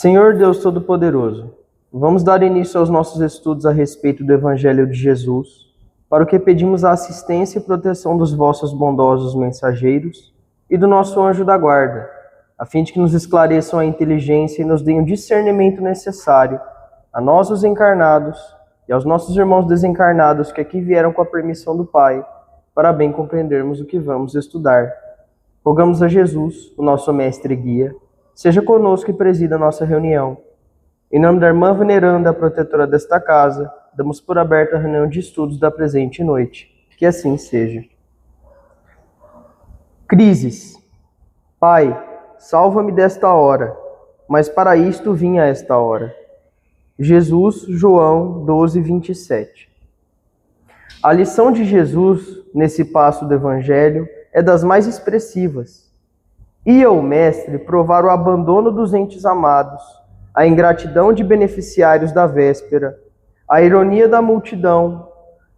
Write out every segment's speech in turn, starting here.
Senhor Deus Todo-Poderoso, vamos dar início aos nossos estudos a respeito do Evangelho de Jesus, para o que pedimos a assistência e proteção dos vossos bondosos mensageiros e do nosso anjo da guarda, a fim de que nos esclareçam a inteligência e nos deem o discernimento necessário a nós, os encarnados, e aos nossos irmãos desencarnados que aqui vieram com a permissão do Pai, para bem compreendermos o que vamos estudar. Rogamos a Jesus, o nosso mestre e guia, seja conosco e presida a nossa reunião. Em nome da irmã veneranda, protetora desta casa, damos por aberta a reunião de estudos da presente noite. Que assim seja. Crises. Pai, salva-me desta hora, mas para isto vim a esta hora. Jesus, João 12, 27. A lição de Jesus, nesse passo do Evangelho, é das mais expressivas. Ia o Mestre provar o abandono dos entes amados, a ingratidão de beneficiários da véspera, a ironia da multidão,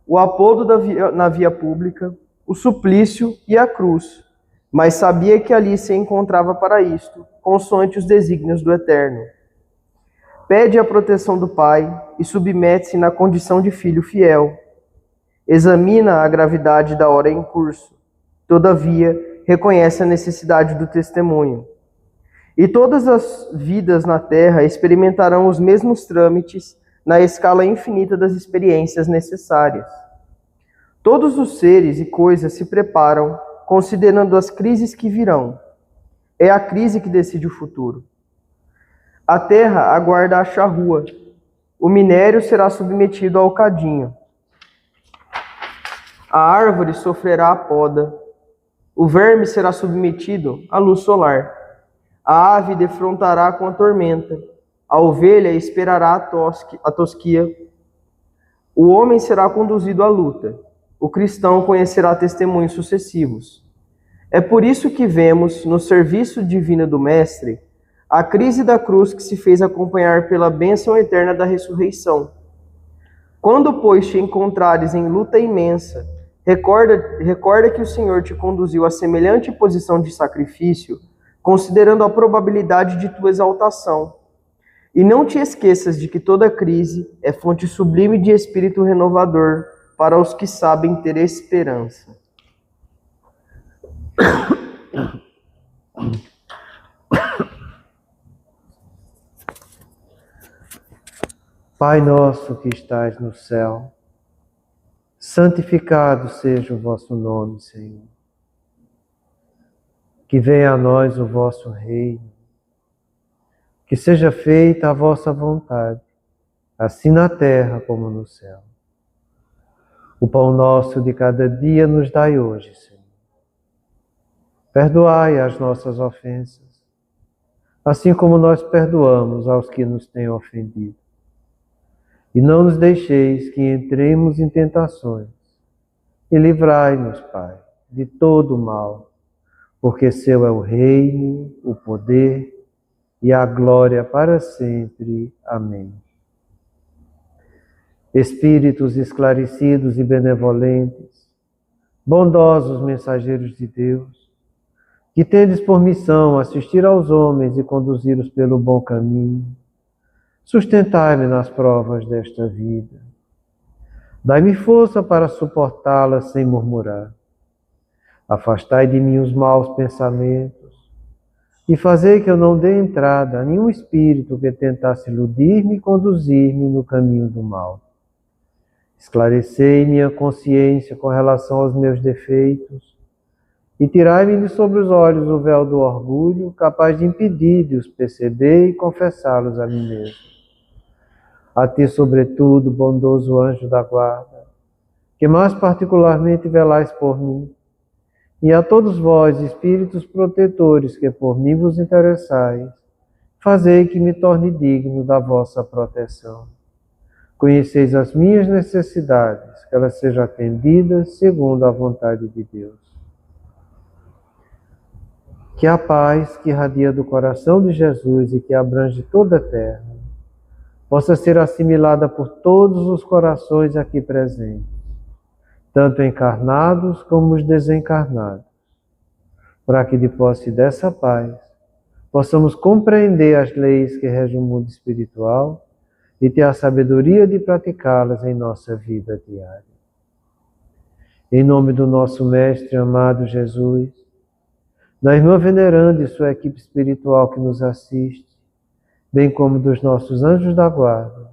o apodo na via pública, o suplício e a cruz, mas sabia que ali se encontrava para isto, consoante os desígnios do Eterno. Pede a proteção do Pai e submete-se na condição de filho fiel. Examina a gravidade da hora em curso. Todavia, reconhece a necessidade do testemunho. E todas as vidas na Terra experimentarão os mesmos trâmites na escala infinita das experiências necessárias. Todos os seres e coisas se preparam, considerando as crises que virão. É a crise que decide o futuro. A terra aguarda a charrua. O minério será submetido ao cadinho. A árvore sofrerá a poda. O verme será submetido à luz solar. A ave defrontará com a tormenta. A ovelha esperará a tosquia. O homem será conduzido à luta. O cristão conhecerá testemunhos sucessivos. É por isso que vemos, no serviço divino do Mestre, a crise da cruz que se fez acompanhar pela bênção eterna da ressurreição. Quando, pois, te encontrares em luta imensa, recorda que o Senhor te conduziu a semelhante posição de sacrifício, considerando a probabilidade de tua exaltação. E não te esqueças de que toda crise é fonte sublime de espírito renovador para os que sabem ter esperança. Pai nosso que estais no céu, santificado seja o vosso nome, Senhor. Que venha a nós o vosso reino. Que seja feita a vossa vontade, assim na terra como no céu. O pão nosso de cada dia nos dai hoje, Senhor. Perdoai as nossas ofensas, assim como nós perdoamos aos que nos têm ofendido. E não nos deixeis que entremos em tentações, e livrai-nos, Pai, de todo o mal, porque seu é o reino, o poder e a glória para sempre. Amém. Espíritos esclarecidos e benevolentes, bondosos mensageiros de Deus, que tendes por missão assistir aos homens e conduzi-los pelo bom caminho, sustentai-me nas provas desta vida. Dai-me força para suportá-las sem murmurar. Afastai de mim os maus pensamentos e fazei que eu não dê entrada a nenhum espírito que tentasse iludir-me e conduzir-me no caminho do mal. Esclarecei minha consciência com relação aos meus defeitos e tirai-me de sobre os olhos o véu do orgulho, capaz de impedir de os perceber e confessá-los a mim mesmo. A ti, sobretudo, bondoso anjo da guarda, que mais particularmente velais por mim, e a todos vós, espíritos protetores, que por mim vos interessais, fazei que me torne digno da vossa proteção. Conheceis as minhas necessidades, que elas sejam atendidas segundo a vontade de Deus. Que a paz que irradia do coração de Jesus e que abrange toda a terra, possa ser assimilada por todos os corações aqui presentes, tanto encarnados como os desencarnados, para que de posse dessa paz possamos compreender as leis que regem o mundo espiritual e ter a sabedoria de praticá-las em nossa vida diária. Em nome do nosso Mestre amado Jesus, da irmã veneranda e sua equipe espiritual que nos assiste, bem como dos nossos anjos da guarda,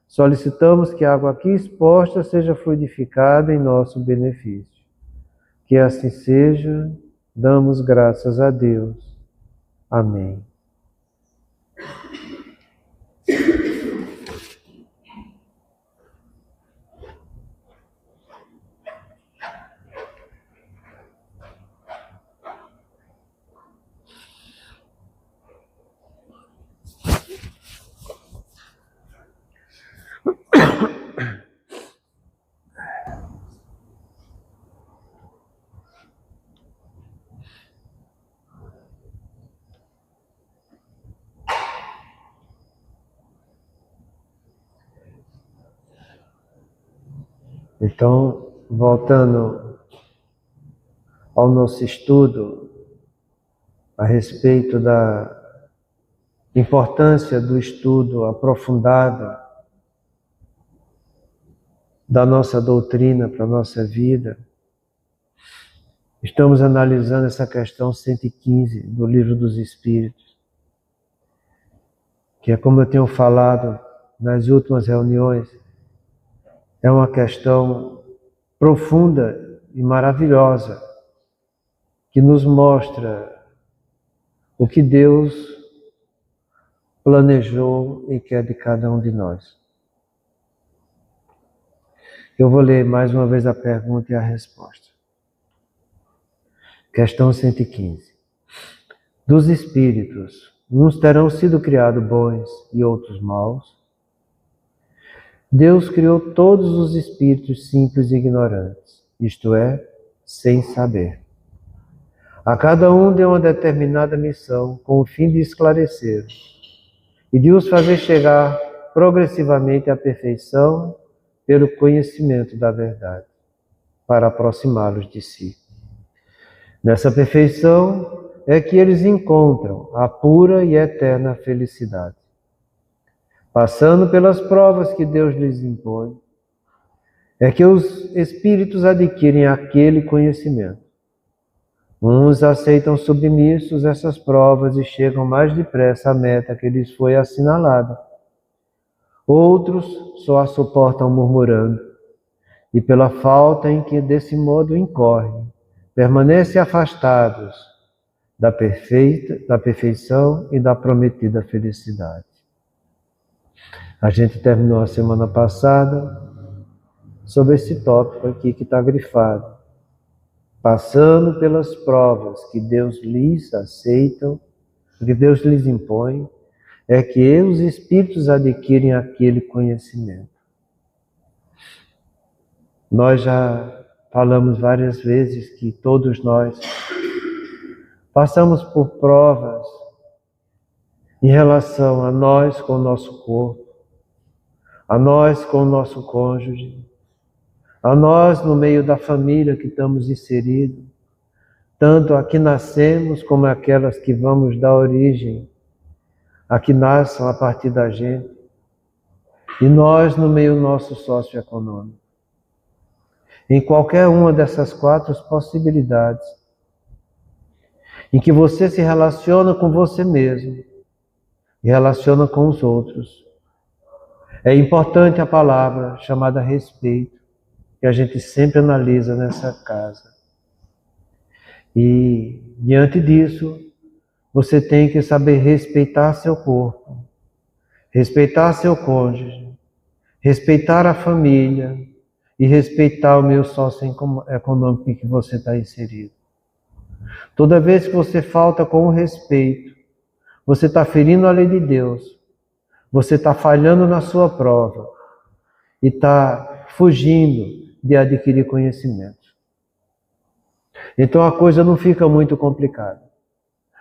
solicitamos que a água aqui exposta seja fluidificada em nosso benefício. Que assim seja, damos graças a Deus. Amém. Então, voltando ao nosso estudo a respeito da importância do estudo aprofundado da nossa doutrina para a nossa vida, estamos analisando essa questão 115 do Livro dos Espíritos, que é como eu tenho falado nas últimas reuniões, é uma questão profunda e maravilhosa, que nos mostra o que Deus planejou e quer de cada um de nós. Eu vou ler mais uma vez a pergunta e a resposta. Questão 115. Dos espíritos, uns terão sido criados bons e outros maus? Deus criou todos os espíritos simples e ignorantes, isto é, sem saber. A cada um deu uma determinada missão com o fim de esclarecer e de os fazer chegar progressivamente à perfeição pelo conhecimento da verdade, para aproximá-los de si. Nessa perfeição é que eles encontram a pura e eterna felicidade. Passando pelas provas que Deus lhes impõe, é que os espíritos adquirem aquele conhecimento. Uns aceitam submissos essas provas e chegam mais depressa à meta que lhes foi assinalada. Outros só a suportam murmurando, e pela falta em que desse modo incorrem, permanecem afastados da perfeição e da prometida felicidade. A gente terminou a semana passada sobre esse tópico aqui que está grifado. Passando pelas provas que Deus lhes aceitam, que Deus lhes impõe, é que os espíritos adquirem aquele conhecimento. Nós já falamos várias vezes que todos nós passamos por provas em relação a nós com o nosso corpo, a nós com o nosso cônjuge, a nós no meio da família que estamos inseridos, tanto a que nascemos como aquelas que vamos dar origem, a que nasçam a partir da gente, e nós no meio nosso socioeconômico. Em qualquer uma dessas 4 possibilidades, em que você se relaciona com você mesmo e relaciona com os outros, é importante a palavra chamada respeito, que a gente sempre analisa nessa casa. E, diante disso, você tem que saber respeitar seu corpo, respeitar seu cônjuge, respeitar a família e respeitar o meio socioeconômico em que você está inserido. Toda vez que você falta com o respeito, você está ferindo a lei de Deus, você está falhando na sua prova e está fugindo de adquirir conhecimento. Então a coisa não fica muito complicada.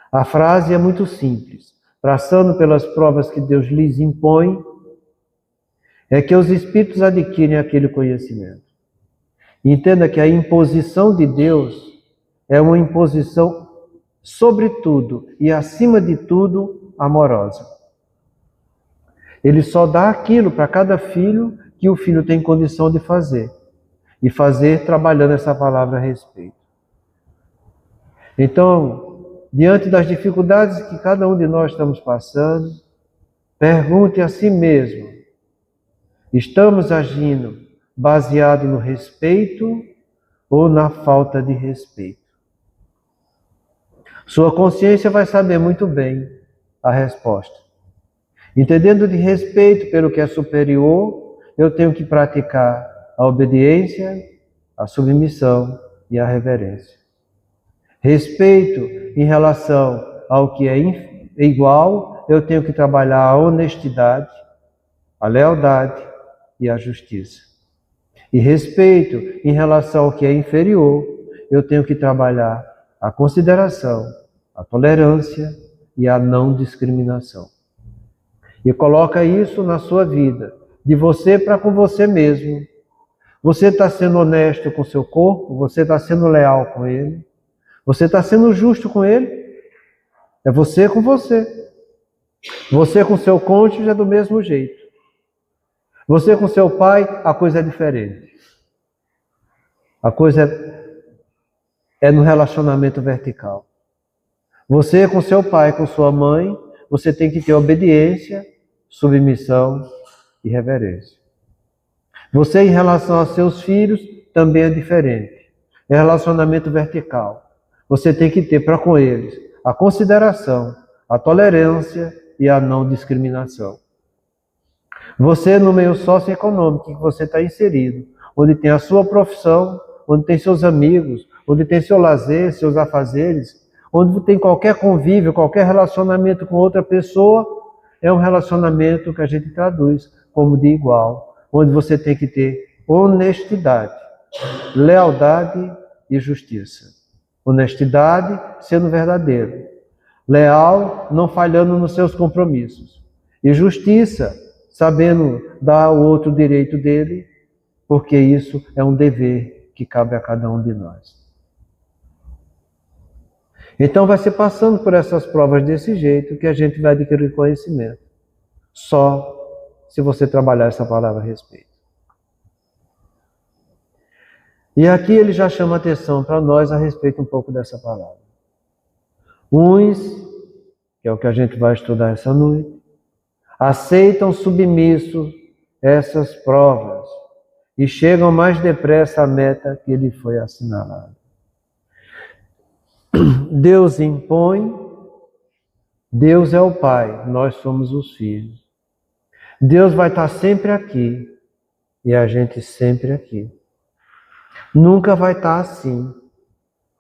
A frase é muito simples. Passando pelas provas que Deus lhes impõe, é que os espíritos adquirem aquele conhecimento. Entenda que a imposição de Deus é uma imposição sobretudo e acima de tudo, amorosa. Ele só dá aquilo para cada filho que o filho tem condição de fazer. E fazer trabalhando essa palavra a respeito. Então, diante das dificuldades que cada um de nós estamos passando, pergunte a si mesmo: estamos agindo baseado no respeito ou na falta de respeito? Sua consciência vai saber muito bem a resposta. Entendendo de respeito pelo que é superior, eu tenho que praticar a obediência, a submissão e a reverência. Respeito em relação ao que é igual, eu tenho que trabalhar a honestidade, a lealdade e a justiça. E respeito em relação ao que é inferior, eu tenho que trabalhar a consideração, a tolerância e a não discriminação. E coloca isso na sua vida, de você para com você mesmo. Você está sendo honesto com o seu corpo? Você está sendo leal com ele? Você está sendo justo com ele? É você com você. Você com seu cônjuge é do mesmo jeito. Você com seu pai, a coisa é diferente. A coisa é no relacionamento vertical. Você com seu pai, com sua mãe, você tem que ter obediência, submissão e reverência. Você em relação aos seus filhos também é diferente. É relacionamento vertical. Você tem que ter para com eles a consideração, a tolerância e a não discriminação. Você no meio socioeconômico que você está inserido, onde tem a sua profissão, onde tem seus amigos, onde tem seu lazer, seus afazeres, onde tem qualquer convívio, qualquer relacionamento com outra pessoa, é um relacionamento que a gente traduz como de igual, onde você tem que ter honestidade, lealdade e justiça. Honestidade, sendo verdadeiro. Leal, não falhando nos seus compromissos. E justiça, sabendo dar ao outro o direito dele, porque isso é um dever que cabe a cada um de nós. Então vai ser passando por essas provas desse jeito que a gente vai adquirir conhecimento. Só se você trabalhar essa palavra a respeito. E aqui ele já chama atenção para nós a respeito um pouco dessa palavra. Uns, que é o que a gente vai estudar essa noite, aceitam submissos essas provas e chegam mais depressa à meta que lhe foi assinalada. Deus impõe, Deus é o Pai, nós somos os filhos. Deus vai estar sempre aqui e a gente sempre aqui. Nunca vai estar assim,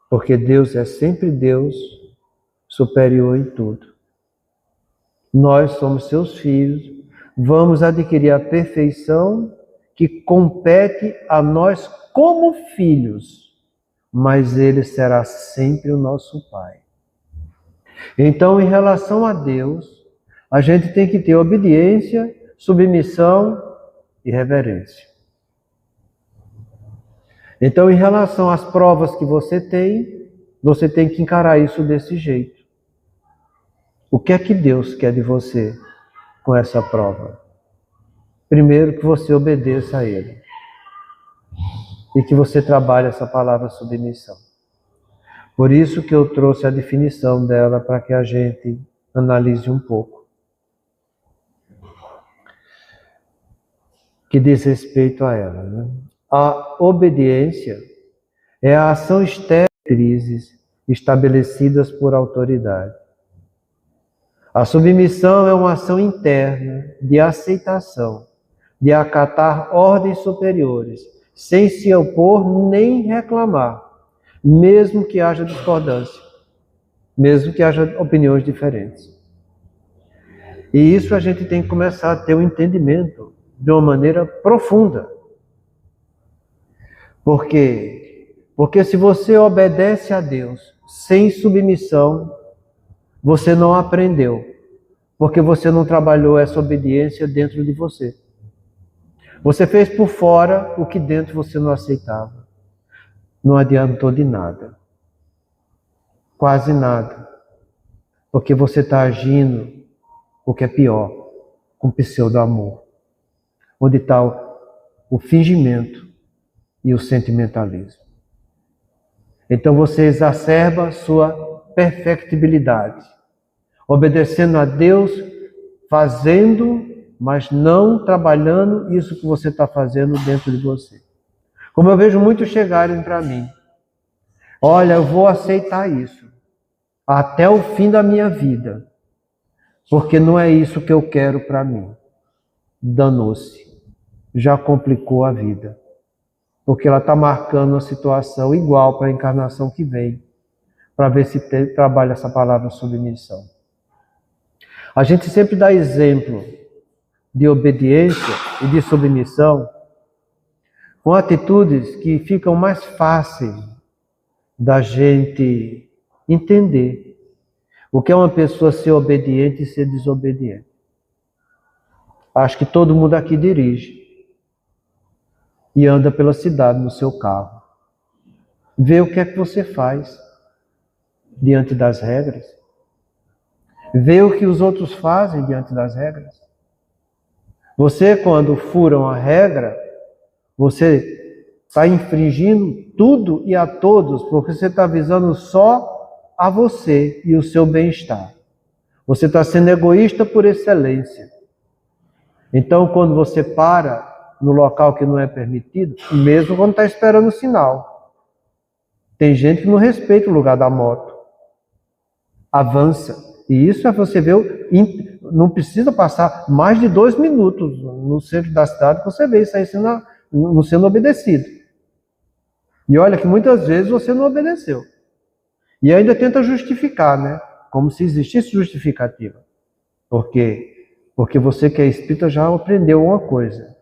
porque Deus é sempre Deus, superior em tudo. Nós somos seus filhos, vamos adquirir a perfeição que compete a nós como filhos, mas Ele será sempre o nosso Pai. Então, em relação a Deus, a gente tem que ter obediência, submissão e reverência. Então, em relação às provas que você tem que encarar isso desse jeito. O que é que Deus quer de você com essa prova? Primeiro, que você obedeça a Ele. E que você trabalhe essa palavra submissão. Por isso que eu trouxe a definição dela para que a gente analise um pouco. Que diz respeito a ela, né? A obediência é a ação externa de crises estabelecidas por autoridade. A submissão é uma ação interna de aceitação, de acatar ordens superiores, sem se opor nem reclamar, mesmo que haja discordância, mesmo que haja opiniões diferentes. E isso a gente tem que começar a ter um entendimento de uma maneira profunda. Por quê? Porque se você obedece a Deus sem submissão, você não aprendeu, porque você não trabalhou essa obediência dentro de você. Você fez por fora o que dentro você não aceitava. Não adiantou de nada. Quase nada. Porque você está agindo o que é pior, com pseudo-amor. Onde está o fingimento e o sentimentalismo. Então você exacerba sua perfectibilidade, obedecendo a Deus, fazendo, mas não trabalhando isso que você está fazendo dentro de você. Como eu vejo muitos chegarem para mim, olha, eu vou aceitar isso até o fim da minha vida, porque não é isso que eu quero para mim. Danou-se, já complicou a vida, porque ela está marcando uma situação igual para a encarnação que vem, para ver se trabalha essa palavra submissão. A gente sempre dá exemplo de obediência e de submissão com atitudes que ficam mais fáceis da gente entender o que é uma pessoa ser obediente e ser desobediente. Acho que todo mundo aqui dirige e anda pela cidade no seu carro. Vê o que é que você faz diante das regras. Vê o que os outros fazem diante das regras. Você, quando furam a regra, você está infringindo tudo e a todos, porque você está visando só a você e o seu bem-estar. Você está sendo egoísta por excelência. Então, quando você para no local que não é permitido, mesmo quando está esperando o sinal, tem gente que não respeita o lugar da moto. Avança. E isso é você ver, não precisa passar mais de 2 minutos no centro da cidade que você vê isso aí não sendo obedecido. E olha que muitas vezes você não obedeceu. E ainda tenta justificar, né? Como se existisse justificativa. Por quê? Porque você que é espírita já aprendeu uma coisa.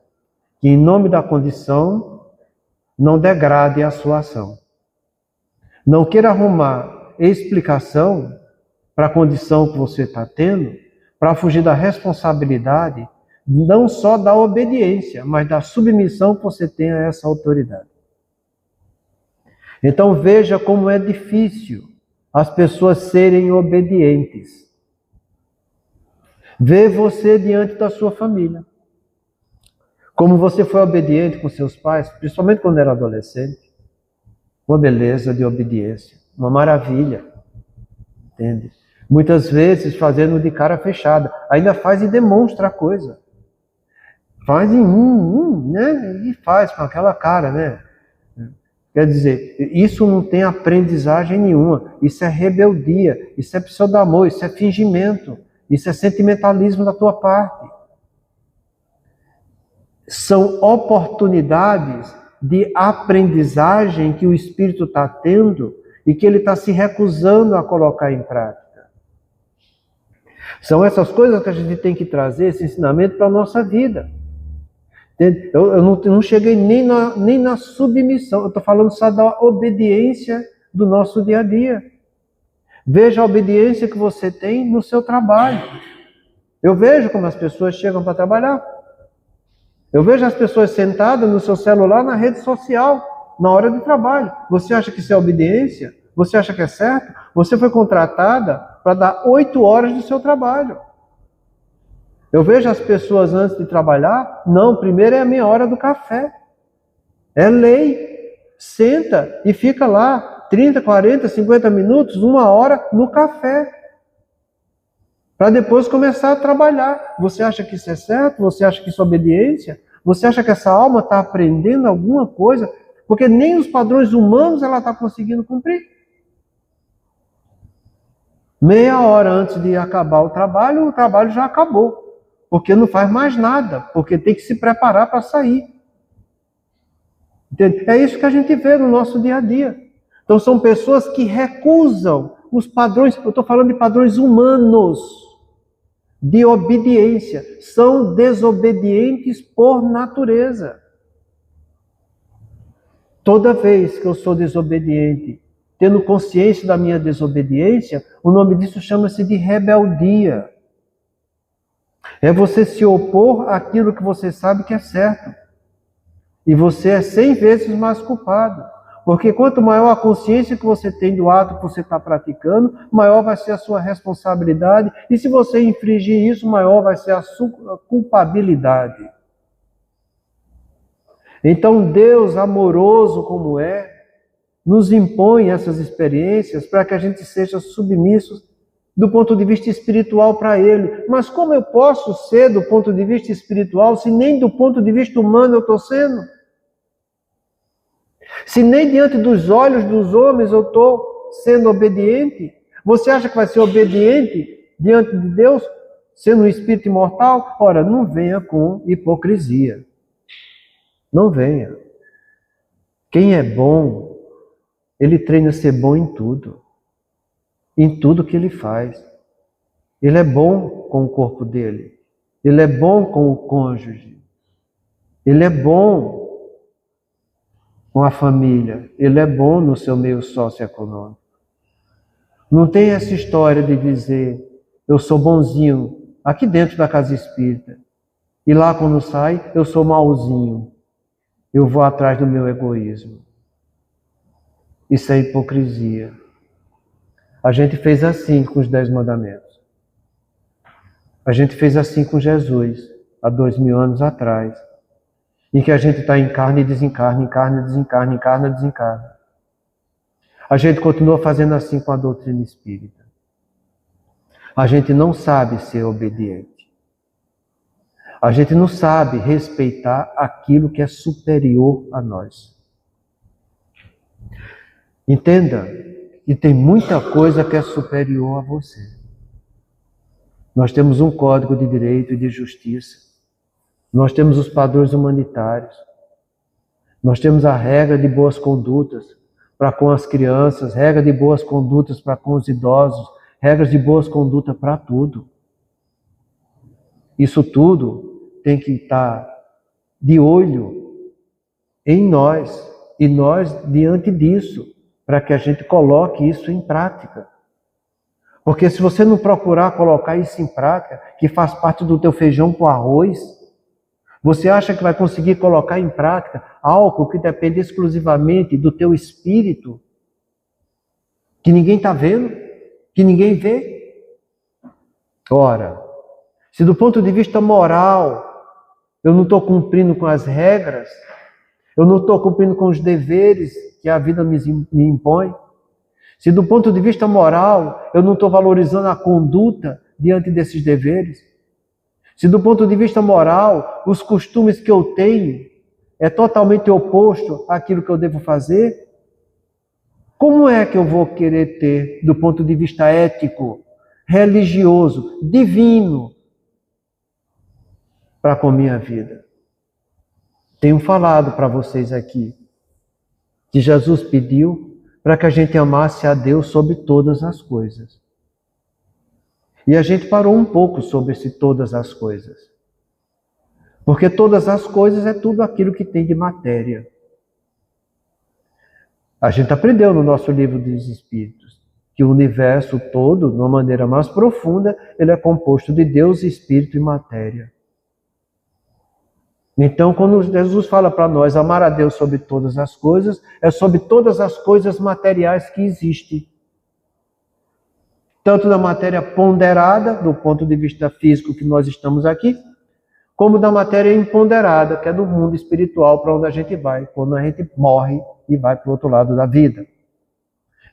Que em nome da condição, não degrade a sua ação. Não queira arrumar explicação para a condição que você está tendo, para fugir da responsabilidade, não só da obediência, mas da submissão que você tem a essa autoridade. Então veja como é difícil as pessoas serem obedientes. Vê você diante da sua família. Como você foi obediente com seus pais, principalmente quando era adolescente. Uma beleza de obediência, uma maravilha. Entende? Muitas vezes fazendo de cara fechada. Ainda faz e demonstra a coisa. Faz em né? E faz com aquela cara, né? Quer dizer, isso não tem aprendizagem nenhuma. Isso é rebeldia, isso é pseudo-amor, isso é fingimento, isso é sentimentalismo da tua parte. São oportunidades de aprendizagem que o espírito está tendo e que ele está se recusando a colocar em prática. São essas coisas que a gente tem que trazer, esse ensinamento para a nossa vida. Eu não cheguei nem na submissão, eu estou falando só da obediência do nosso dia a dia. Veja a obediência que você tem no seu trabalho. Eu vejo como as pessoas chegam para trabalhar. Eu vejo as pessoas sentadas no seu celular na rede social, na hora de trabalho. Você acha que isso é obediência? Você acha que é certo? Você foi contratada para dar 8 horas do seu trabalho. Eu vejo as pessoas antes de trabalhar, não, primeiro é a meia hora do café. É lei. Senta e fica lá 30, 40, 50 minutos, 1 hora no café. Para depois começar a trabalhar. Você acha que isso é certo? Você acha que isso é obediência? Você acha que essa alma está aprendendo alguma coisa? Porque nem os padrões humanos ela está conseguindo cumprir. Meia hora antes de acabar o trabalho já acabou. Porque não faz mais nada, porque tem que se preparar para sair. Entende? É isso que a gente vê no nosso dia a dia. Então são pessoas que recusam os padrões, eu estou falando de padrões humanos, de obediência. São desobedientes por natureza. Toda vez que eu sou desobediente, tendo consciência da minha desobediência, o nome disso chama-se de rebeldia. É você se opor àquilo que você sabe que é certo. E você é 100 vezes mais culpado. Porque quanto maior a consciência que você tem do ato que você está praticando, maior vai ser a sua responsabilidade. E se você infringir isso, maior vai ser a sua culpabilidade. Então Deus, amoroso como é, nos impõe essas experiências para que a gente seja submissos do ponto de vista espiritual para Ele. Mas como eu posso ser do ponto de vista espiritual se nem do ponto de vista humano eu estou sendo? Se nem diante dos olhos dos homens eu estou sendo obediente? Você acha que vai ser obediente diante de Deus, sendo um espírito imortal? Ora, não venha com hipocrisia. Não venha. Quem é bom, ele treina a ser bom em tudo que ele faz. Ele é bom com o corpo dele, ele é bom com o cônjuge, ele é bom com a família, ele é bom no seu meio socioeconômico. Não tem essa história de dizer, eu sou bonzinho aqui dentro da casa espírita, e lá quando sai, eu sou malzinho, eu vou atrás do meu egoísmo. Isso é hipocrisia. A gente fez assim com os 10 mandamentos. A gente fez assim com Jesus, há 2000 anos atrás. Em que a gente está encarna e desencarna, encarna, desencarna, encarna, desencarna. A gente continua fazendo assim com a doutrina espírita. A gente não sabe ser obediente. A gente não sabe respeitar aquilo que é superior a nós. Entenda que tem muita coisa que é superior a você. Nós temos um código de direito e de justiça. Nós temos os padrões humanitários. Nós temos a regra de boas condutas para com as crianças, regra de boas condutas para com os idosos, regras de boas condutas para tudo. Isso tudo tem que estar de olho em nós e nós diante disso, para que a gente coloque isso em prática. Porque se você não procurar colocar isso em prática, que faz parte do teu feijão com arroz, você acha que vai conseguir colocar em prática algo que depende exclusivamente do teu espírito, que ninguém está vendo, que ninguém vê? Ora, se do ponto de vista moral eu não estou cumprindo com as regras, eu não estou cumprindo com os deveres que a vida me impõe, se do ponto de vista moral eu não estou valorizando a conduta diante desses deveres, se do ponto de vista moral os costumes que eu tenho é totalmente oposto àquilo que eu devo fazer, como é que eu vou querer ter, do ponto de vista ético, religioso, divino, para com a minha vida? Tenho falado para vocês aqui que Jesus pediu para que a gente amasse a Deus sobre todas as coisas. E a gente parou um pouco sobre esse todas as coisas. Porque todas as coisas é tudo aquilo que tem de matéria. A gente aprendeu no nosso livro dos Espíritos que o universo todo, de uma maneira mais profunda, ele é composto de Deus, Espírito e matéria. Então, quando Jesus fala para nós amar a Deus sobre todas as coisas, é sobre todas as coisas materiais que existem. Tanto da matéria ponderada, do ponto de vista físico que nós estamos aqui, como da matéria imponderada, que é do mundo espiritual, para onde a gente vai, quando a gente morre e vai para o outro lado da vida.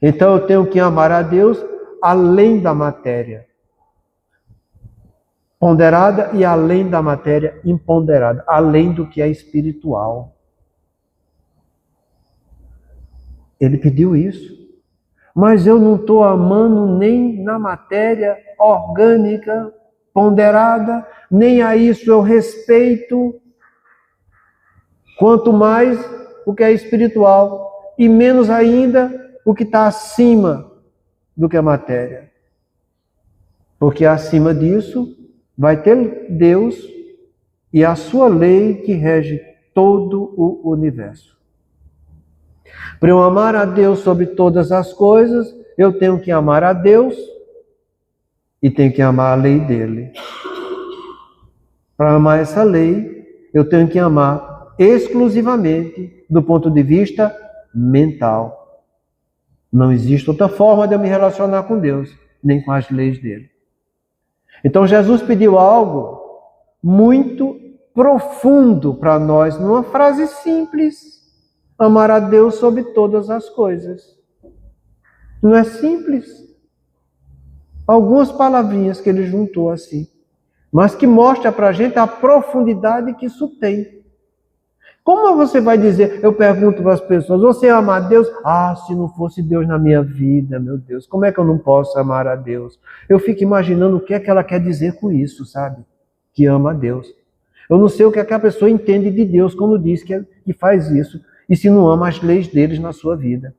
Então eu tenho que amar a Deus além da matéria ponderada e além da matéria imponderada, além do que é espiritual. Ele pediu isso. Mas eu não estou amando nem na matéria orgânica, ponderada, nem a isso eu respeito, quanto mais o que é espiritual, e menos ainda o que está acima do que a matéria. Porque acima disso vai ter Deus e a sua lei que rege todo o universo. Para eu amar a Deus sobre todas as coisas, eu tenho que amar a Deus e tenho que amar a lei dele. Para amar essa lei, eu tenho que amar exclusivamente do ponto de vista mental. Não existe outra forma de eu me relacionar com Deus, nem com as leis dele. Então Jesus pediu algo muito profundo para nós, numa frase simples: amar a Deus sobre todas as coisas. Não é simples? Algumas palavrinhas que ele juntou assim, mas que mostra para a gente a profundidade que isso tem. Como você vai dizer, eu pergunto para as pessoas, você ama a Deus? Ah, se não fosse Deus na minha vida, meu Deus, como é que eu não posso amar a Deus? Eu fico imaginando o que é que ela quer dizer com isso, sabe? Que ama a Deus. Eu não sei o que é que a pessoa entende de Deus quando diz que faz isso, e se não ama as leis deles na sua vida.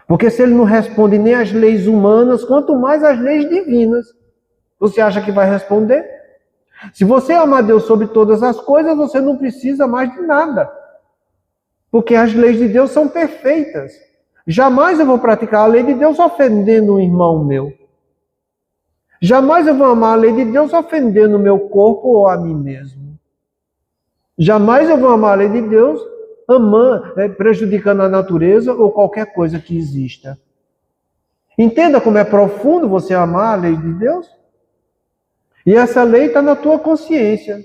Porque se ele não responde nem às leis humanas, quanto mais às leis divinas, você acha que vai responder? Se você ama a Deus sobre todas as coisas, você não precisa mais de nada. Porque as leis de Deus são perfeitas. Jamais eu vou praticar a lei de Deus ofendendo um irmão meu. Jamais eu vou amar a lei de Deus ofendendo o meu corpo ou a mim mesmo. Jamais eu vou amar a lei de Deus prejudicando a natureza ou qualquer coisa que exista. Entenda como é profundo você amar a lei de Deus. E essa lei está na tua consciência.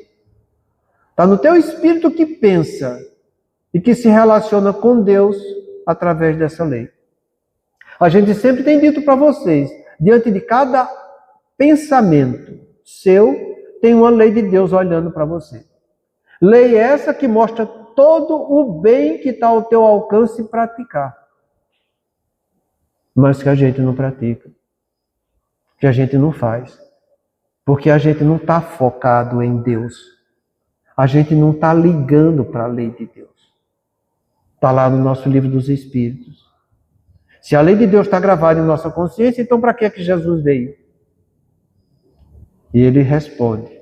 Está no teu espírito que pensa e que se relaciona com Deus através dessa lei. A gente sempre tem dito para vocês, diante de cada pensamento seu, tem uma lei de Deus olhando para você. Lei essa que mostra todo o bem que está ao teu alcance praticar. Mas que a gente não pratica. Que a gente não faz. Porque a gente não está focado em Deus. A gente não está ligando para a lei de Deus. Está lá no nosso livro dos Espíritos. Se a lei de Deus está gravada em nossa consciência, então para que Jesus veio? E ele responde: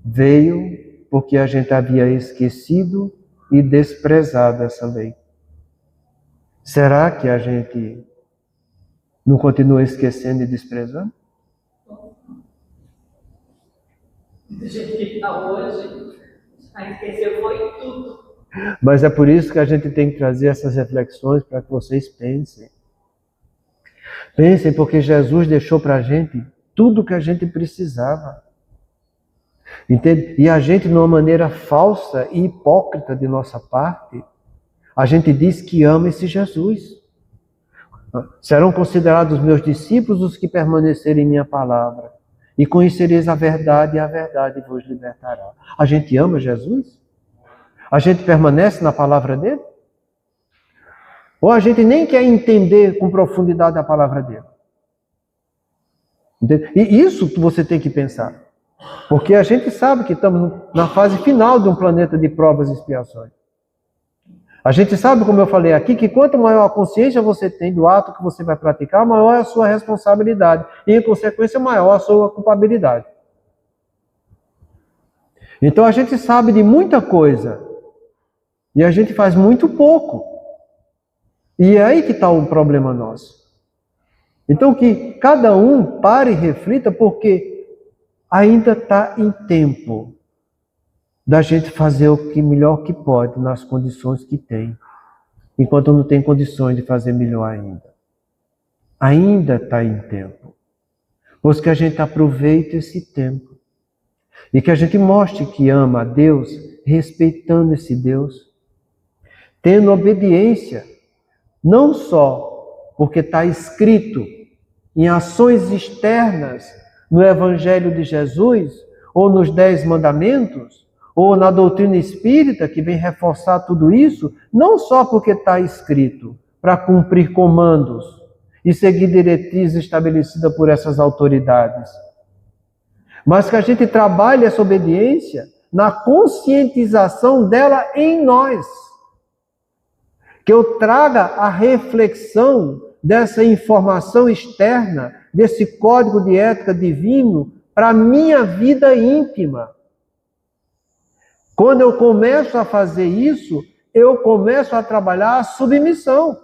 veio porque a gente havia esquecido e desprezado essa lei. Será que a gente não continua esquecendo e desprezando? Do jeito que está hoje, a esquecer foi tudo. Mas é por isso que a gente tem que trazer essas reflexões para que vocês pensem. Pensem, porque Jesus deixou para a gente tudo o que a gente precisava. Entende? E a gente, de uma maneira falsa e hipócrita de nossa parte, a gente diz que ama esse Jesus. Serão considerados meus discípulos os que permanecerem em minha palavra. E conhecereis a verdade, e a verdade vos libertará. A gente ama Jesus? A gente permanece na palavra dele? Ou a gente nem quer entender com profundidade a palavra dele? Entende? E isso você tem que pensar. Porque a gente sabe que estamos na fase final de um planeta de provas e expiações. A gente sabe, como eu falei aqui, que quanto maior a consciência você tem do ato que você vai praticar, maior é a sua responsabilidade. E, em consequência, maior a sua culpabilidade. Então, a gente sabe de muita coisa. E a gente faz muito pouco. E é aí que está o problema nosso. Então, que cada um pare e reflita, porque ainda está em tempo da gente fazer o que melhor que pode, nas condições que tem, enquanto não tem condições de fazer melhor ainda. Ainda está em tempo. Pois que a gente aproveite esse tempo e que a gente mostre que ama a Deus, respeitando esse Deus, tendo obediência, não só porque está escrito em ações externas no Evangelho de Jesus, ou nos 10 mandamentos, ou na doutrina espírita, que vem reforçar tudo isso, não só porque está escrito, para cumprir comandos e seguir diretrizes estabelecidas por essas autoridades, mas que a gente trabalhe essa obediência na conscientização dela em nós. Que eu traga a reflexão dessa informação externa, desse código de ética divino, para a minha vida íntima. Quando eu começo a fazer isso, eu começo a trabalhar a submissão.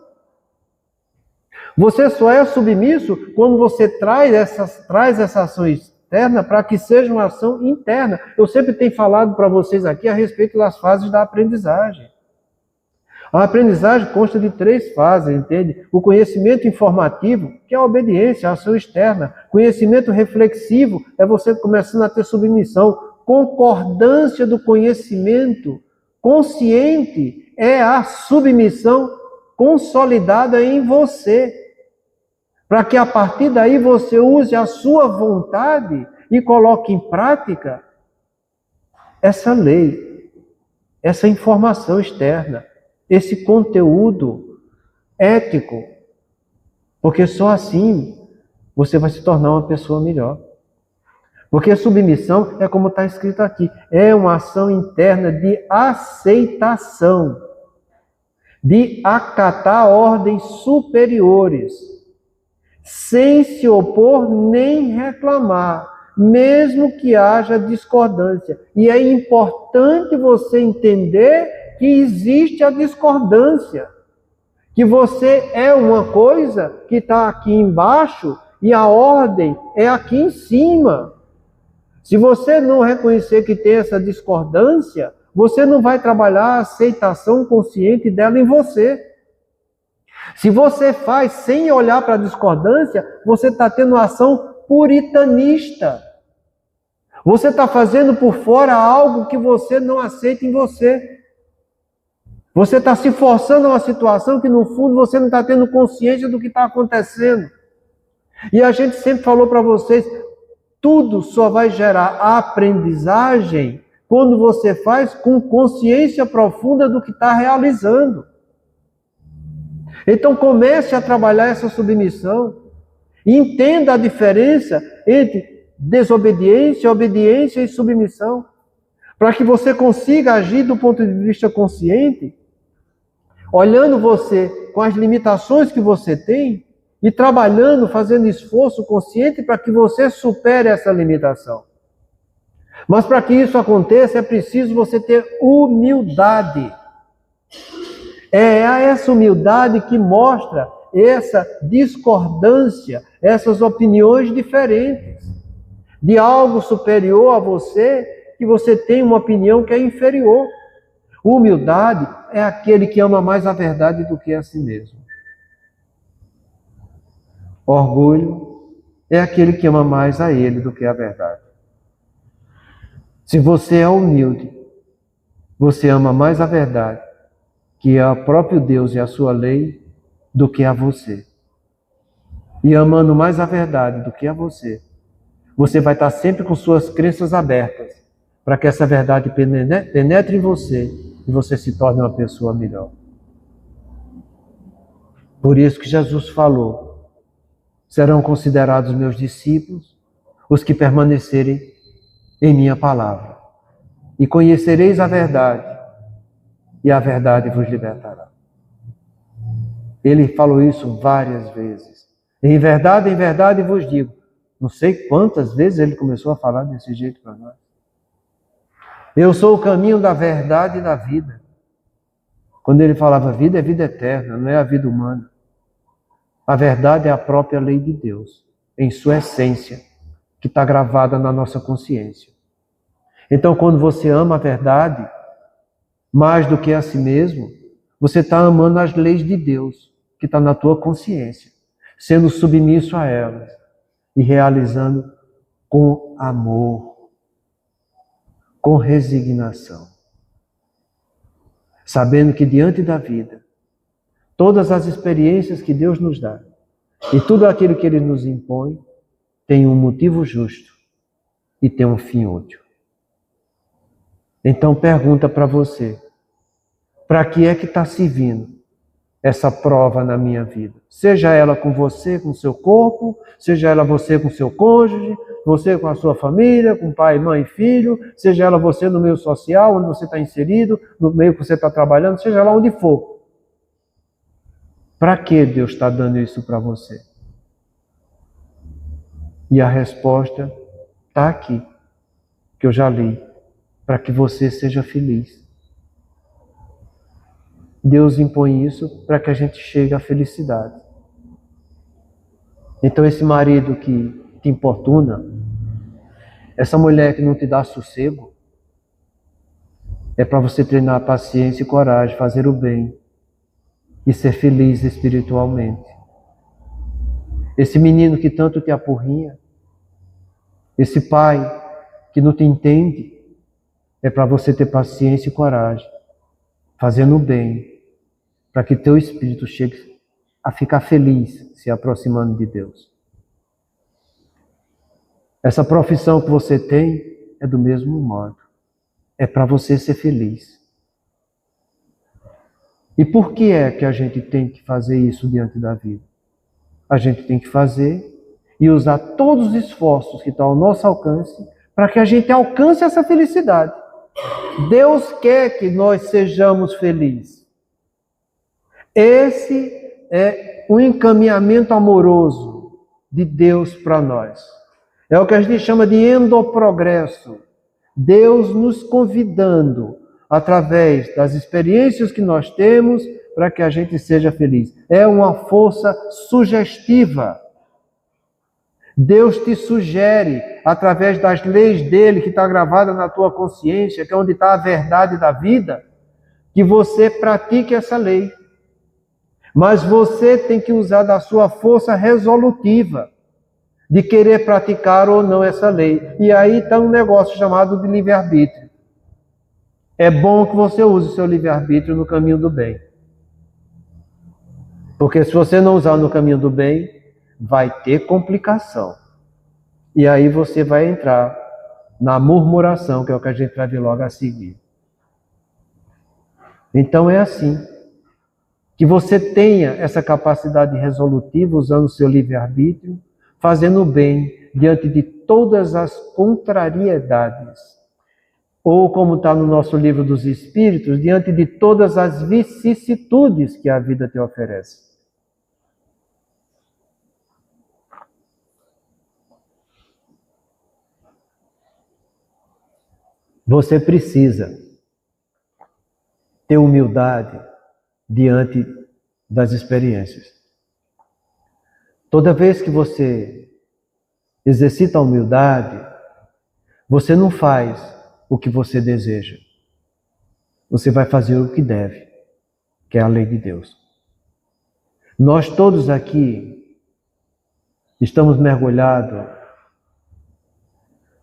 Você só é submisso quando você traz essa ação externa para que seja uma ação interna. Eu sempre tenho falado para vocês aqui a respeito das fases da aprendizagem. A aprendizagem consta de 3 fases, entende? O conhecimento informativo, que é a obediência, a ação externa. Conhecimento reflexivo é você começando a ter submissão. Concordância do conhecimento consciente é a submissão consolidada em você. Para que a partir daí você use a sua vontade e coloque em prática essa lei, essa informação externa, esse conteúdo ético. Porque só assim você vai se tornar uma pessoa melhor. Porque a submissão é como está escrito aqui, é uma ação interna de aceitação, de acatar ordens superiores, sem se opor nem reclamar, mesmo que haja discordância. E é importante você entender que existe a discordância, que você é uma coisa que está aqui embaixo e a ordem é aqui em cima. Se você não reconhecer que tem essa discordância, você não vai trabalhar a aceitação consciente dela em você. Se você faz sem olhar para a discordância, você está tendo uma ação puritanista. Você está fazendo por fora algo que você não aceita em você. Você está se forçando a uma situação que, no fundo, você não está tendo consciência do que está acontecendo. E a gente sempre falou para vocês, tudo só vai gerar aprendizagem quando você faz com consciência profunda do que está realizando. Então comece a trabalhar essa submissão. Entenda a diferença entre desobediência, obediência e submissão. Para que você consiga agir do ponto de vista consciente, olhando você com as limitações que você tem e trabalhando, fazendo esforço consciente para que você supere essa limitação. Mas para que isso aconteça, é preciso você ter humildade. É essa humildade que mostra essa discordância, essas opiniões diferentes. De algo superior a você, que você tem uma opinião que é inferior. Humildade é aquele que ama mais a verdade do que a si mesmo. Orgulho é aquele que ama mais a ele do que a verdade. Se você é humilde, você ama mais a verdade, que é o próprio Deus e a sua lei, do que a você. E amando mais a verdade do que a você, você vai estar sempre com suas crenças abertas, para que essa verdade penetre em você e você se torne uma pessoa melhor. Por isso que Jesus falou, serão considerados meus discípulos os que permanecerem em minha palavra. E conhecereis a verdade, e a verdade vos libertará. Ele falou isso várias vezes. Em verdade vos digo. Não sei quantas vezes ele começou a falar desse jeito para nós. Eu sou o caminho da verdade e da vida. Quando ele falava vida, é vida eterna, não é a vida humana. A verdade é a própria lei de Deus, em sua essência, que está gravada na nossa consciência. Então, quando você ama a verdade, mais do que a si mesmo, você está amando as leis de Deus, que está na tua consciência, sendo submisso a elas e realizando com amor, com resignação, sabendo que diante da vida, todas as experiências que Deus nos dá e tudo aquilo que Ele nos impõe tem um motivo justo e tem um fim útil. Então pergunta para você, para que é que está servindo essa prova na minha vida? Seja ela com você, com seu corpo, seja ela você com seu cônjuge, você com a sua família, com pai, mãe, filho, seja ela você no meio social, onde você está inserido, no meio que você está trabalhando, seja lá onde for. Para que Deus está dando isso para você? E a resposta está aqui, que eu já li, para que você seja feliz. Deus impõe isso para que a gente chegue à felicidade. Então esse marido que te importuna, essa mulher que não te dá sossego, é para você treinar paciência e coragem, fazer o bem e ser feliz espiritualmente. Esse menino que tanto te apurrinha, esse pai que não te entende, é para você ter paciência e coragem, fazendo o bem, para que teu espírito chegue a ficar feliz se aproximando de Deus. Essa profissão que você tem é do mesmo modo. É para você ser feliz. E por que é que a gente tem que fazer isso diante da vida? A gente tem que fazer e usar todos os esforços que estão ao nosso alcance para que a gente alcance essa felicidade. Deus quer que nós sejamos felizes. Esse é o encaminhamento amoroso de Deus para nós. É o que a gente chama de endoprogresso. Deus nos convidando, através das experiências que nós temos, para que a gente seja feliz. É uma força sugestiva. Deus te sugere, através das leis dele, que está gravada na tua consciência, que é onde está a verdade da vida, que você pratique essa lei. Mas você tem que usar da sua força resolutiva, de querer praticar ou não essa lei. E aí está um negócio chamado de livre-arbítrio. É bom que você use o seu livre-arbítrio no caminho do bem. Porque se você não usar no caminho do bem, vai ter complicação. E aí você vai entrar na murmuração, que é o que a gente vai ver logo a seguir. Então é assim. Que você tenha essa capacidade resolutiva, usando o seu livre-arbítrio, fazendo o bem diante de todas as contrariedades. Ou, como está no nosso livro dos Espíritos, diante de todas as vicissitudes que a vida te oferece. Você precisa ter humildade diante das experiências. Toda vez que você exercita a humildade, você não faz o que você deseja. Você vai fazer o que deve, que é a lei de Deus. Nós todos aqui estamos mergulhados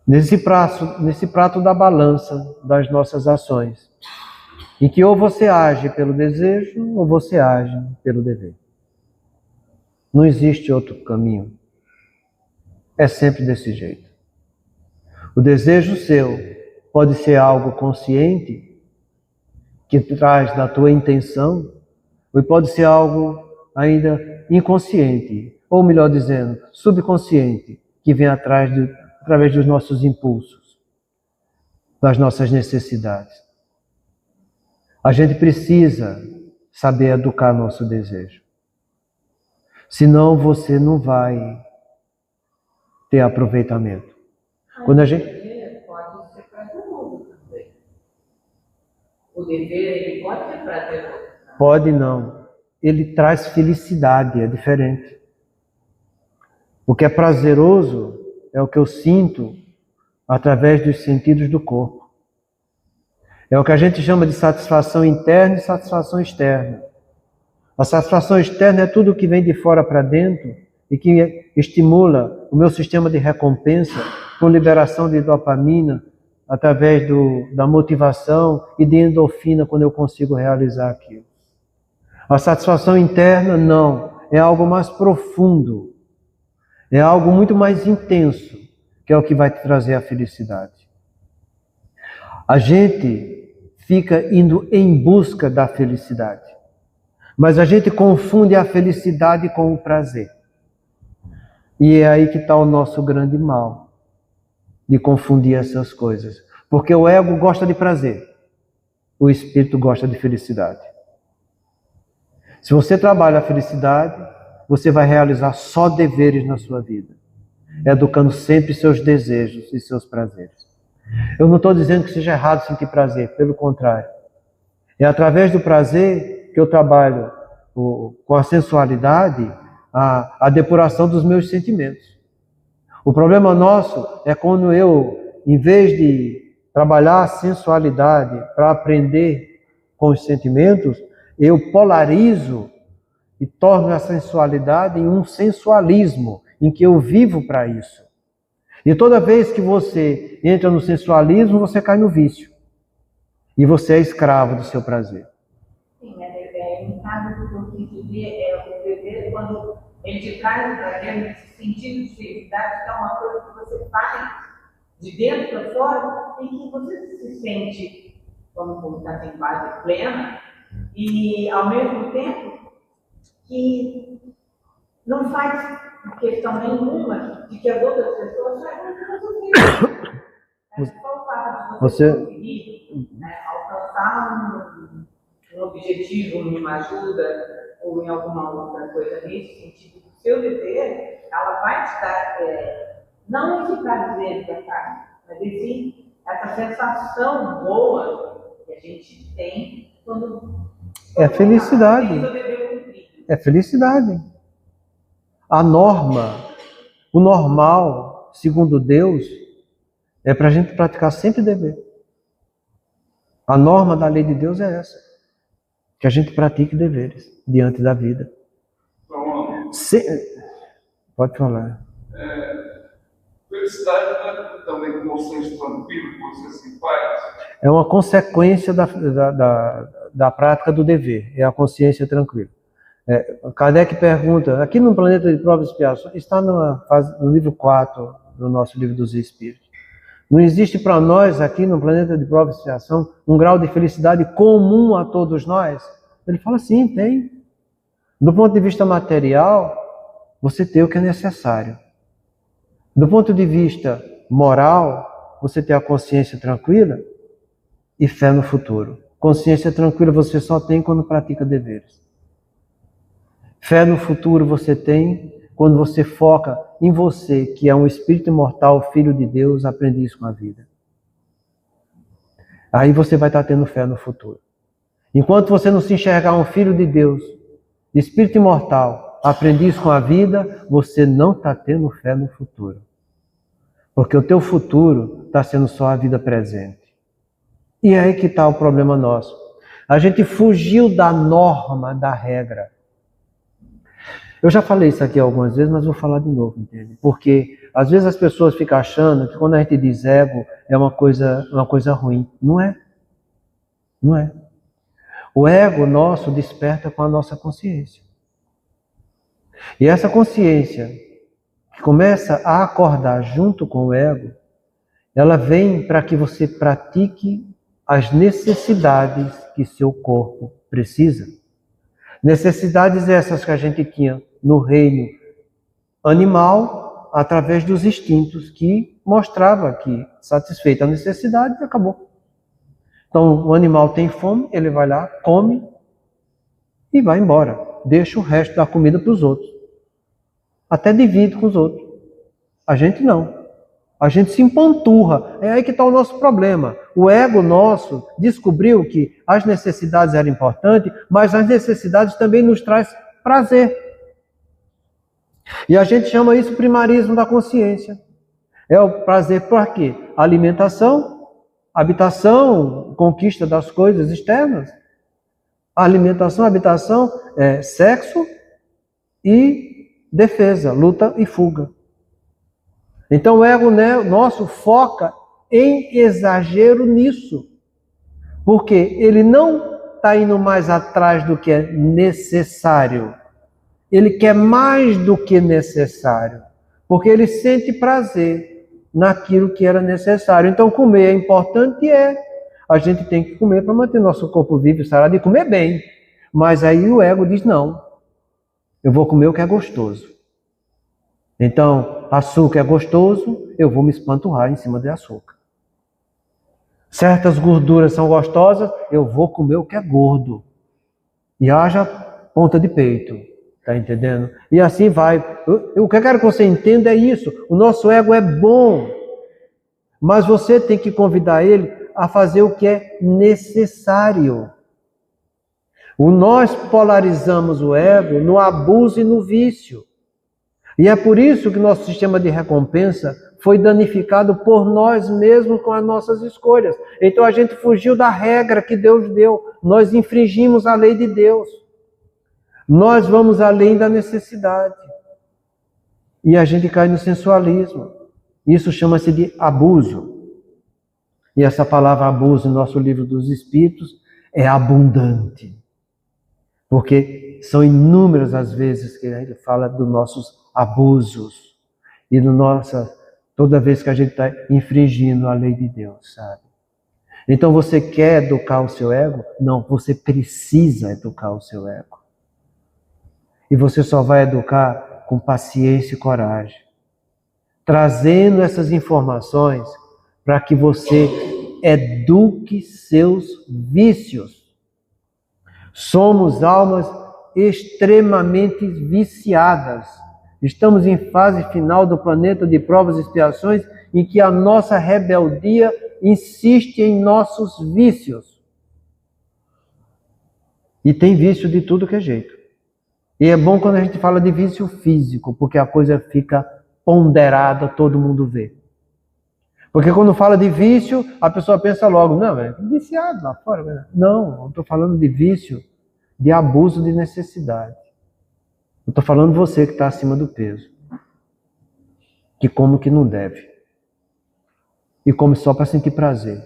nesse prato da balança das nossas ações, em que ou você age pelo desejo ou você age pelo dever. Não existe outro caminho. É sempre desse jeito. O desejo seu pode ser algo consciente, que traz da tua intenção, ou pode ser algo ainda inconsciente, ou melhor dizendo, subconsciente, que vem através dos nossos impulsos, das nossas necessidades. A gente precisa saber educar nosso desejo. Senão você não vai ter aproveitamento. Quando a gente... Pode ser prazeroso também. O dever, ele pode ser prazeroso. Pode não. Ele traz felicidade, é diferente. O que é prazeroso é o que eu sinto através dos sentidos do corpo. É o que a gente chama de satisfação interna e satisfação externa. A satisfação externa é tudo que vem de fora para dentro e que estimula o meu sistema de recompensa com liberação de dopamina através da motivação e de endorfina quando eu consigo realizar aquilo. A satisfação interna, não. É algo mais profundo. É algo muito mais intenso, que é o que vai te trazer a felicidade. A gente fica indo em busca da felicidade. Mas a gente confunde a felicidade com o prazer. E é aí que está o nosso grande mal, de confundir essas coisas. Porque o ego gosta de prazer, o espírito gosta de felicidade. Se você trabalha a felicidade, você vai realizar só deveres na sua vida, educando sempre seus desejos e seus prazeres. Eu não estou dizendo que seja errado sentir prazer, pelo contrário. É através do prazer que eu trabalho com a sensualidade, a depuração dos meus sentimentos. O problema nosso é quando eu, em vez de trabalhar a sensualidade para aprender com os sentimentos, eu polarizo e torno a sensualidade em um sensualismo, em que eu vivo para isso. E toda vez que você entra no sensualismo, você cai no vício. E você é escravo do seu prazer. Sim, mas em casa do que eu quis dizer, o dever, quando ele te traz o prazer nesse sentido de felicidade, que é uma coisa que você faz de dentro para fora, e que você se sente, como está em base plena, e ao mesmo tempo que não faz questão nenhuma de que as outras pessoas saibam que você fez. Só o fato de você conseguir alcançar um objetivo, uma ajuda ou em alguma outra coisa nesse sentido do seu dever, ela vai te dar, não esse prazer da carne, mas essa sensação boa que a gente tem quando é felicidade. É felicidade. A norma, o normal, segundo Deus, é para a gente praticar sempre dever. A norma da lei de Deus é essa. Que a gente pratique deveres diante da vida. Pode falar. Felicidade não é também com consciência tranquilo que você se faz? É uma consequência da prática do dever. É a consciência tranquila. Kardec pergunta, aqui no Planeta de Provas e Expiações, está no livro 4 do nosso Livro dos Espíritos. Não existe para nós aqui no Planeta de Provas e Expiação um grau de felicidade comum a todos nós? Ele fala, sim, tem. Do ponto de vista material, você tem o que é necessário. Do ponto de vista moral, você tem a consciência tranquila e fé no futuro. Consciência tranquila você só tem quando pratica deveres. Fé no futuro você tem quando você foca em você, que é um espírito imortal, filho de Deus, aprendiz com a vida. Aí você vai estar tendo fé no futuro. Enquanto você não se enxergar um filho de Deus, espírito imortal, aprendiz com a vida, você não está tendo fé no futuro. Porque o teu futuro está sendo só a vida presente. E é aí que está o problema nosso. A gente fugiu da norma, da regra. Eu já falei isso aqui algumas vezes, mas vou falar de novo, entende? Porque às vezes as pessoas ficam achando que quando a gente diz ego é uma coisa ruim. Não é. Não é. O ego nosso desperta com a nossa consciência. E essa consciência que começa a acordar junto com o ego, ela vem para que você pratique as necessidades que seu corpo precisa. Necessidades essas que a gente tinha no reino animal, através dos instintos que mostrava que satisfeita a necessidade, acabou. Então, o animal tem fome, ele vai lá, come e vai embora. Deixa o resto da comida para os outros. Até divide com os outros. A gente não. A gente se empanturra. É aí que está o nosso problema. O ego nosso descobriu que as necessidades eram importantes, mas as necessidades também nos traz prazer. E a gente chama isso primarismo da consciência. É o prazer por quê? Alimentação, habitação, conquista das coisas externas. Alimentação, habitação, sexo e defesa, luta e fuga. Então o ego nosso foca em exagero nisso. Porque ele não está indo mais atrás do que é necessário. Ele quer mais do que necessário. Porque ele sente prazer naquilo que era necessário. Então comer é importante, a gente tem que comer para manter nosso corpo vivo, sarado e comer bem. Mas aí o ego diz, não, eu vou comer o que é gostoso. Então, açúcar é gostoso, eu vou me espanturrar em cima de açúcar. Certas gorduras são gostosas, eu vou comer o que é gordo. E haja ponta de peito, tá entendendo? E assim vai. O que eu quero que você entenda é isso. O nosso ego é bom, mas você tem que convidar ele a fazer o que é necessário. Nós polarizamos o ego no abuso e no vício. E é por isso que nosso sistema de recompensa foi danificado por nós mesmos com as nossas escolhas. Então a gente fugiu da regra que Deus deu. nós infringimos a lei de Deus. Nós vamos além da necessidade. E a gente cai no sensualismo. Isso chama-se de abuso. E essa palavra abuso no nosso livro dos Espíritos é abundante. Porque são inúmeras as vezes que ele fala dos nossos abusos. E toda vez que a gente está infringindo a lei de Deus, sabe? Então você quer educar o seu ego? Não, você precisa educar o seu ego. E você só vai educar com paciência e coragem. Trazendo essas informações para que você eduque seus vícios. Somos almas extremamente viciadas. Estamos em fase final do planeta de provas e expiações em que a nossa rebeldia insiste em nossos vícios. E tem vício de tudo que é jeito. E é bom quando a gente fala de vício físico, porque a coisa fica ponderada, todo mundo vê. Porque quando fala de vício, a pessoa pensa logo, não, é viciado lá fora. Não, eu estou falando de vício, de abuso de necessidade. Eu estou falando você que está acima do peso. Que come o que não deve. E come só para sentir prazer.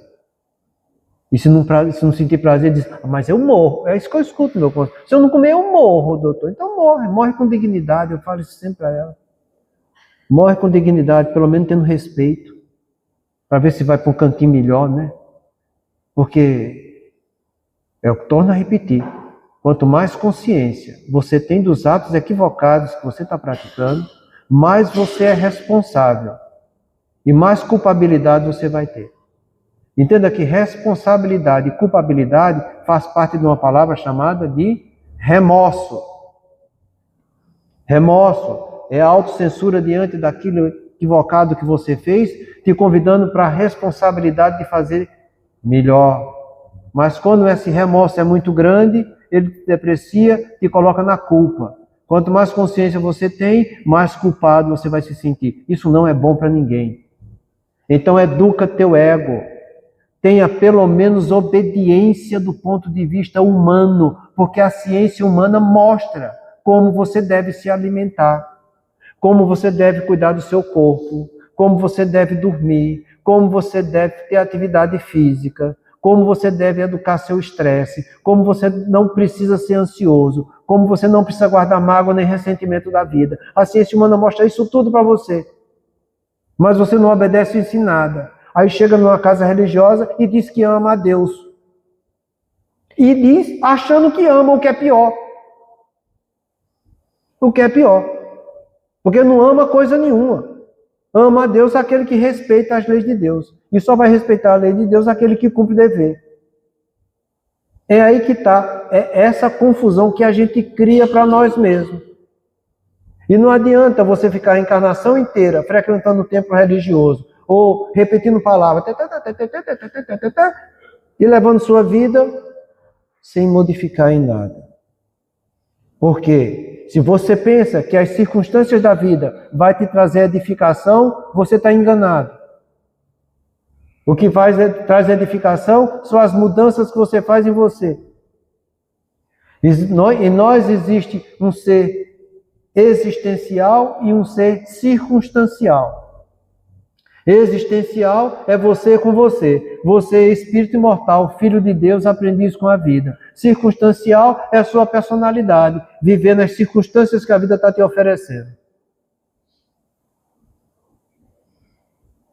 E se não sentir prazer, diz, mas eu morro. É isso que eu escuto, meu corpo. Se eu não comer, eu morro, doutor. Então morre com dignidade. Eu falo isso sempre para ela. Morre com dignidade, pelo menos tendo respeito. Para ver se vai para um cantinho melhor, né? Porque, eu torno a repetir, quanto mais consciência você tem dos atos equivocados que você está praticando, mais você é responsável. E mais culpabilidade você vai ter. Entenda que responsabilidade e culpabilidade faz parte de uma palavra chamada de remorso. Remorso é a autocensura diante daquilo equivocado que você fez, te convidando para a responsabilidade de fazer melhor. Mas quando esse remorso é muito grande, ele te deprecia, te coloca na culpa. Quanto mais consciência você tem, mais culpado você vai se sentir. Isso não é bom para ninguém. Então educa teu ego. Tenha pelo menos obediência do ponto de vista humano, porque a ciência humana mostra como você deve se alimentar, como você deve cuidar do seu corpo, como você deve dormir, como você deve ter atividade física, como você deve educar seu estresse, como você não precisa ser ansioso, como você não precisa guardar mágoa nem ressentimento da vida. A ciência humana mostra isso tudo para você. Mas você não obedece isso em nada. Aí chega numa casa religiosa e diz que ama a Deus. E diz achando que ama, o que é pior. O que é pior. Porque não ama coisa nenhuma. Ama a Deus aquele que respeita as leis de Deus. E só vai respeitar a lei de Deus aquele que cumpre o dever. É aí que está. É essa confusão que a gente cria para nós mesmos. E não adianta você ficar a encarnação inteira frequentando o templo religioso, ou repetindo palavras, e levando sua vida sem modificar em nada. Porque se você pensa que as circunstâncias da vida vai te trazer edificação, você está enganado. O que traz edificação são as mudanças que você faz em você. Em nós existe um ser existencial e um ser circunstancial. Existencial é você com você. Você é espírito imortal, filho de Deus, aprendiz com a vida. Circunstancial é a sua personalidade, viver nas circunstâncias que a vida está te oferecendo.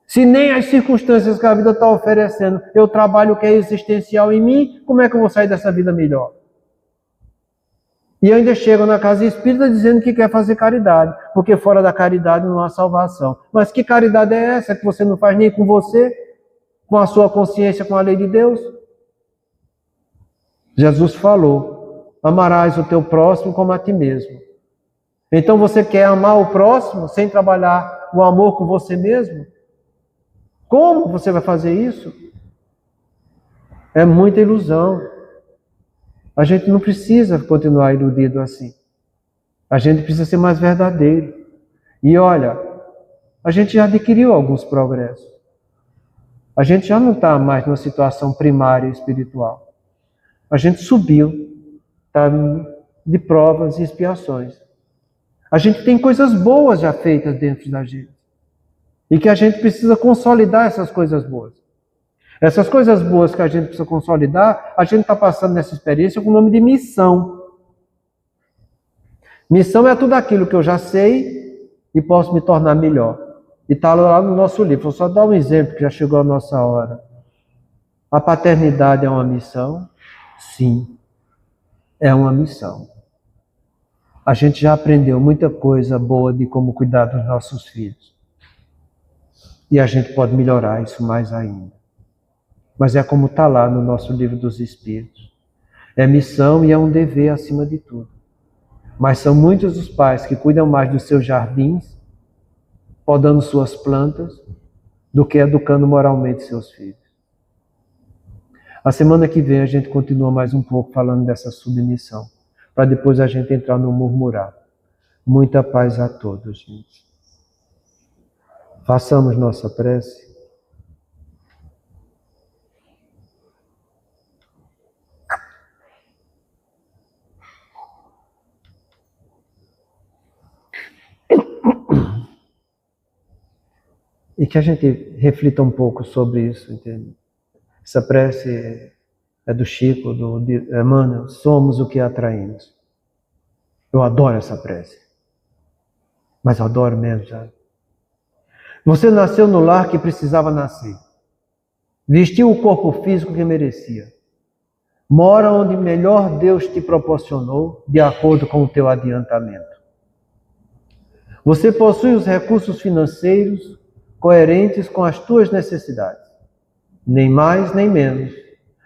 Se nem as circunstâncias que a vida está oferecendo, eu trabalho o que é existencial em mim, como é que eu vou sair dessa vida melhor? E ainda chegam na casa espírita dizendo que quer fazer caridade, porque fora da caridade não há salvação. Mas que caridade é essa que você não faz nem com você, com a sua consciência, com a lei de Deus? Jesus falou, amarás o teu próximo como a ti mesmo. Então você quer amar o próximo sem trabalhar o amor com você mesmo? Como você vai fazer isso? É muita ilusão. A gente não precisa continuar iludido assim. A gente precisa ser mais verdadeiro. E olha, a gente já adquiriu alguns progressos. A gente já não está mais numa situação primária espiritual. A gente subiu, tá, de provas e expiações. A gente tem coisas boas já feitas dentro da gente. E que a gente precisa consolidar essas coisas boas. Essas coisas boas que a gente precisa consolidar, a gente está passando nessa experiência com o nome de missão. Missão é tudo aquilo que eu já sei e posso me tornar melhor. E está lá no nosso livro. Vou só dar um exemplo, que já chegou a nossa hora. A paternidade é uma missão? Sim, é uma missão. A gente já aprendeu muita coisa boa de como cuidar dos nossos filhos. E a gente pode melhorar isso mais ainda. Mas é como está lá no nosso livro dos Espíritos. É missão e é um dever acima de tudo. Mas são muitos os pais que cuidam mais dos seus jardins, podando suas plantas, do que educando moralmente seus filhos. A semana que vem a gente continua mais um pouco falando dessa submissão, para depois a gente entrar no murmurar. Muita paz a todos, gente. Façamos nossa prece. E que a gente reflita um pouco sobre isso, entende? Essa prece é do Chico, do Emmanuel, somos o que atraímos. Eu adoro essa prece. Mas eu adoro mesmo, sabe? Você nasceu no lar que precisava nascer. Vestiu o corpo físico que merecia. Mora onde melhor Deus te proporcionou, de acordo com o teu adiantamento. Você possui os recursos financeiros coerentes com as tuas necessidades. Nem mais, nem menos,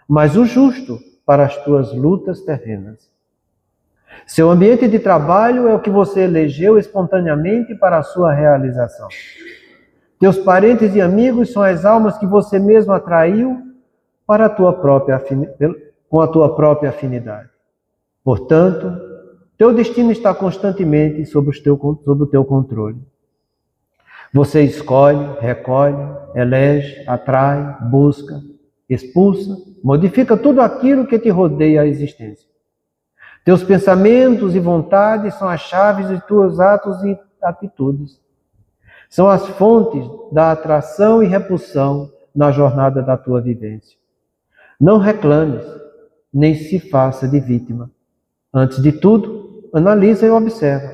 mas o justo para as tuas lutas terrenas. Seu ambiente de trabalho é o que você elegeu espontaneamente para a sua realização. Teus parentes e amigos são as almas que você mesmo atraiu para com a tua própria afinidade. Portanto, teu destino está constantemente sob o teu controle. Você escolhe, recolhe, elege, atrai, busca, expulsa, modifica tudo aquilo que te rodeia a existência. Teus pensamentos e vontades são as chaves de teus atos e atitudes. São as fontes da atração e repulsão na jornada da tua vivência. Não reclames, nem se faça de vítima. Antes de tudo, analisa e observa.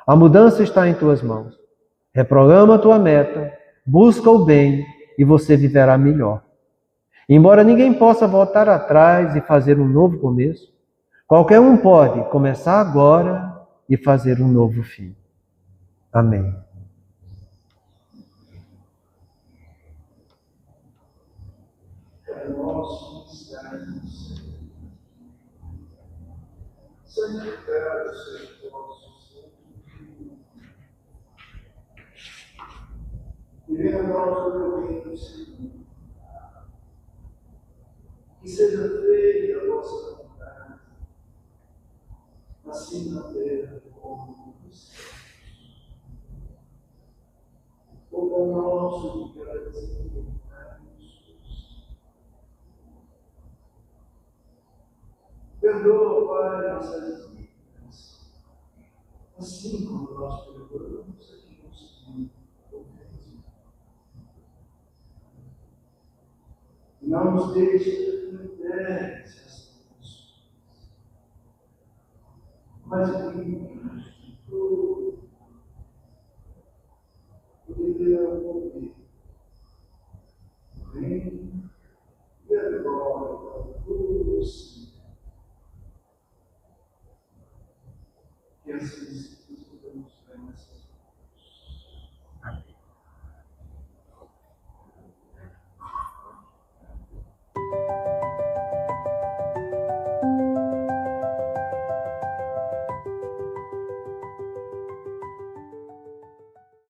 A mudança está em tuas mãos. Reprograma a tua meta, busca o bem e você viverá melhor. Embora ninguém possa voltar atrás e fazer um novo começo, qualquer um pode começar agora e fazer um novo fim. Amém. Santificado seja o vosso nome. E venha a nós o teu reino, Senhor. Que seja feita a vossa vontade, assim na terra como no céu. O pão nosso de cada dia, perdoa, Pai, nossas dívidas, assim como nós perdoamos a quem nos tem ofendido. Não nos deixe entregues às tentações, mas livra-nos de tudo, porque teu é o poder, o reino e a glória para todos. Que assim seja.